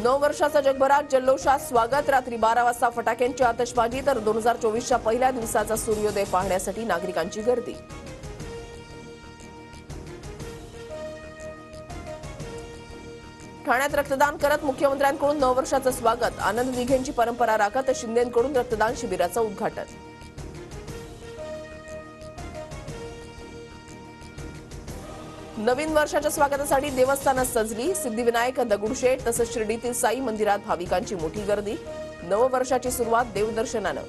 नववर्षाचं जगभरात जल्लोषात स्वागत। रात्री 12 वाजता फटाक्यांची आतषबाजी तर 2024च्या पहिल्या दिवसाचा सूर्योदय पाहण्यासाठी नागरिकांची गर्दी। ठाण्यात रक्तदान करत मुख्यमंत्र्यांकडून नववर्षाचं स्वागत। आनंद दिघेंची परंपरा राखत शिंदेंकडून रक्तदान शिबिराचं उद्घाटन। नवीन वर्षाच्या स्वागतासाठी देवस्थानात सजली। सिद्धिविनायक, दगडूशेठ तसंच शिर्डीतील साई मंदिरात भाविकांची मोठी गर्दी। नववर्षाची सुरुवात देवदर्शनानं।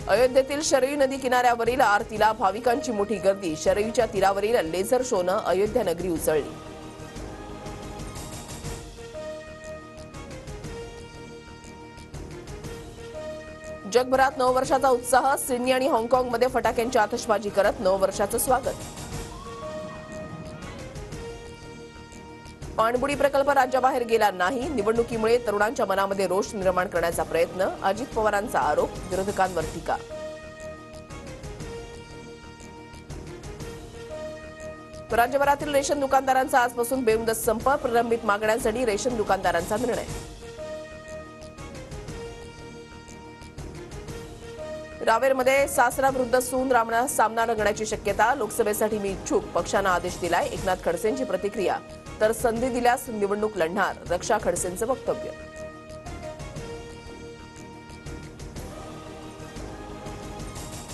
अयोध्येतील शरयू नदी किनाऱ्यावरील आरतीला भाविकांची मोठी गर्दी। शरयूच्या तीरावरील लेझर शोनं अयोध्या नगरी उजळली। जगभरात नववर्षाचा उत्साह। सिडनी आणि हाँगकाँगमध्ये फटाक्यांची आतषबाजी करत नववर्षाचं स्वागत। पाणबुडी प्रकल्प राज्याबाहेर गेला नाही। निवडणुकीमुळे तरुणांच्या मनामध्ये रोष निर्माण करण्याचा प्रयत्न। अजित पवारांचा आरोप, विरोधकांवर टीका। राज्यभरातील रेशन दुकानदारांचा आजपासून बेमुदत संप। प्रलंबित मागण्यांसाठी रेशन दुकानदारांचा निर्णय। रावेरमध्ये सासरा विरुद्ध सून रामना सामना रंगण्याची शक्यता। लोकसभेसाठी मी इच्छुक, पक्षानं आदेश दिलाय। एकनाथ खडसेंची प्रतिक्रिया। तर संधी दिल्यास निवडणूक लढणार, रक्षा खडसेंचं वक्तव्य।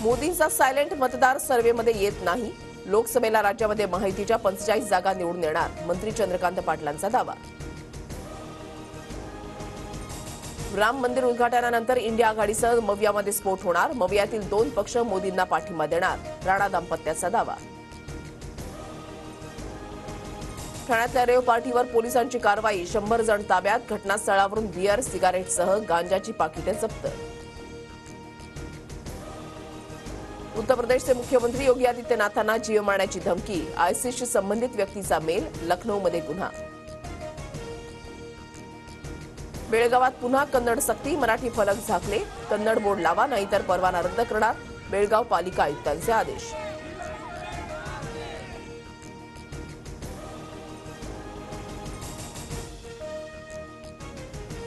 मोदींचा सायलेंट मतदार सर्व्हेमध्ये येत नाही। लोकसभेला राज्यामध्ये माहितीच्या 45 जागा निवडून येणार, मंत्री चंद्रकांत पाटलांचा दावा। राम मंदिर उद्घाटनानंतर इंडिया आघाडीसह मवियामध्ये स्फोट होणार। मवियातील 2 पक्ष मोदींना पाठिंबा देणार, राणा दाम्पत्याचा दावा। ठाण्यातल्या रेव पार्टीवर पोलिसांची कारवाई। 100 जण ताब्यात। घटनास्थळावरून बियर, सिगारेटसह गांजाची पाकिटे जप्त। उत्तर प्रदेशचे मुख्यमंत्री योगी आदित्यनाथांना जीव मारण्याची धमकी। आयसीसशी संबंधित व्यक्तीचा मेल। लखनौमध्ये गुन्हा। बेळगावात पुन्हा कन्नड सक्ती। मराठी फलक झाकले। कन्नड बोर्ड लावा, नाहीतर परवाना रद्द करणार। बेळगाव पालिका आयुक्तांचे आदेश।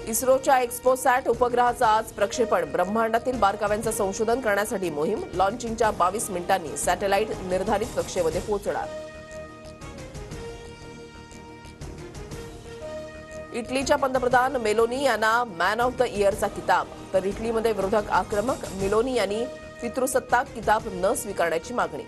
इस्रोच्या एक्स्पोसॅट उपग्रहाचं आज प्रक्षेपण। ब्रह्मांडातील बारकाव्यांचं संशोधन करण्यासाठी मोहीम। लॉन्चिंगच्या 22 मिनिटांनी सॅटेलाइट निर्धारित कक्षेमध्ये पोहोचणार। इटलीच्या पंतप्रधान मेलोनी यांना मॅन ऑफ द इयरचा किताब। तर इटलीमध्ये विरोधक आक्रमक। मेलोनी यांनी पितृसत्ताक किताब न स्वीकारण्याची मागणी।